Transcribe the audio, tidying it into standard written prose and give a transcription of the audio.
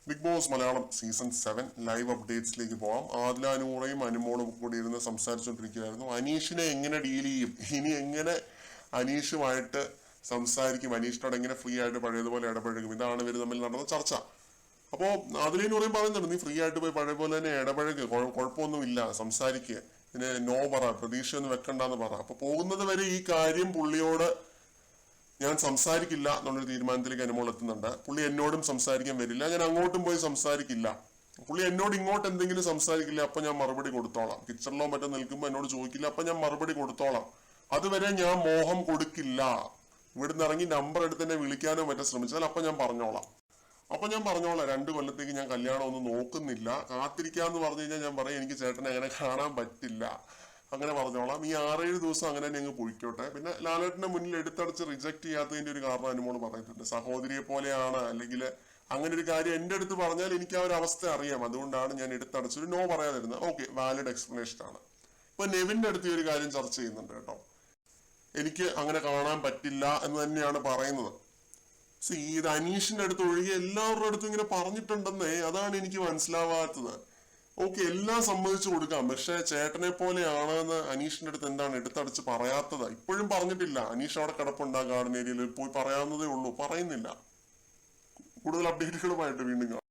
Big Boss Malayalam season 7 live അപ്ഡേറ്റ്സിലേക്ക് പോവാം. ആദില നൂറയും അനുമോളും കൂടി ഇരുന്ന് സംസാരിച്ചുകൊണ്ടിരിക്കുകയായിരുന്നു. അനീഷിനെ എങ്ങനെ ഡീൽ ചെയ്യും, ഇനി എങ്ങനെ അനീഷുമായിട്ട് സംസാരിക്കും, അനീഷിനോട് എങ്ങനെ ഫ്രീ ആയിട്ട് പഴയതുപോലെ ഇടപഴകും, ഇതാണ് ഇവർ തമ്മിൽ നടന്ന ചർച്ച. അപ്പോൾ ആദില നൂറയും പറയുന്നുണ്ട്, നീ ഫ്രീ ആയിട്ട് പോയി പഴയ പോലെ തന്നെ ഇടപഴകുക, കുഴപ്പമൊന്നുമില്ല, സംസാരിക്കുക, ഇതിന് നോ പറ, പ്രതീക്ഷയൊന്നും വെക്കണ്ടെന്ന് പറ. അപ്പൊ പോകുന്നത് വരെ ഈ കാര്യം പുള്ളിയോട് ഞാൻ സംസാരിക്കില്ല എന്നുള്ളൊരു തീരുമാനത്തിലേക്ക് അനുമോൾ എത്തുന്നുണ്ട്. പുള്ളി എന്നോടും സംസാരിക്കാൻ വരില്ല, ഞാൻ അങ്ങോട്ടും പോയി സംസാരിക്കില്ല, പുള്ളി എന്നോട് ഇങ്ങോട്ട് എന്തെങ്കിലും സംസാരിക്കില്ല, അപ്പൊ ഞാൻ മറുപടി കൊടുത്തോളാം. കിച്ചണിലോ മറ്റോ നിൽക്കുമ്പോൾ എന്നോട് ചോദിക്കില്ല, അപ്പൊ ഞാൻ മറുപടി കൊടുത്തോളാം. അതുവരെ ഞാൻ മോഹം കൊടുക്കില്ല. ഇവിടുന്ന് ഇറങ്ങി നമ്പർ എടുത്ത് എന്നെ വിളിക്കാനോ മറ്റോ ശ്രമിച്ചാൽ അപ്പൊ ഞാൻ പറഞ്ഞോളാം. 2 കൊല്ലത്തേക്ക് ഞാൻ കല്യാണം ഒന്നും നോക്കുന്നില്ല, കാത്തിരിക്കാന്ന് പറഞ്ഞു കഴിഞ്ഞാൽ ഞാൻ പറയും എനിക്ക് ചേട്ടനെ അങ്ങനെ കാണാൻ പറ്റില്ല, അങ്ങനെ പറഞ്ഞോളാം. ഈ 6-7 ദിവസം അങ്ങനെ തന്നെ അങ്ങ് പൊയ്ക്കോട്ടെ. പിന്നെ ലാലേട്ടന്റെ മുന്നിൽ എടുത്തടച്ച് റിജക്ട് ചെയ്യാത്തതിന്റെ ഒരു കാരണം അനുമോള് പറയുന്നുണ്ട്. സഹോദരിയെ പോലെയാണ്, അല്ലെങ്കിൽ അങ്ങനെ ഒരു കാര്യം എന്റെ അടുത്ത് പറഞ്ഞാൽ എനിക്ക് ആ ഒരു അവസ്ഥ അറിയാം, അതുകൊണ്ടാണ് ഞാൻ എടുത്തടച്ചൊരു നോ പറയാതിരുന്നത്. ഓക്കെ, വാലിഡ് എക്സ്പ്ലനേഷൻ ആണ്. ഇപ്പൊ നെവിന്റെ അടുത്ത് ഈ ഒരു കാര്യം ചർച്ച ചെയ്യുന്നുണ്ട് കേട്ടോ. എനിക്ക് അങ്ങനെ കാണാൻ പറ്റില്ല എന്ന് തന്നെയാണ് പറയുന്നത്. ഇത് അനീഷിന്റെ അടുത്ത് ഒഴികെ എല്ലാവരുടെ അടുത്തും ഇങ്ങനെ പറഞ്ഞിട്ടുണ്ടെന്നേ, അതാണ് എനിക്ക് മനസ്സിലാവാത്തത്. ഓക്കെ, എല്ലാം സമ്മതിച്ചു കൊടുക്കാം, പക്ഷെ ചേട്ടനെ പോലെയാണെന്ന് അനീഷിന്റെ അടുത്ത് എന്താണ് എടുത്തടിച്ച് പറയാത്തത്? ഇപ്പോഴും പറഞ്ഞിട്ടില്ല. അനീഷ് അവിടെ കിടപ്പുണ്ടാ ഗാർഡൻ ഏരിയയിൽ, പോയി പറയാവുന്നതേ ഉള്ളൂ, പറയുന്നില്ല. കൂടുതൽ അപ്ഡേറ്റുകളുമായിട്ട് വീണ്ടും കാണാം.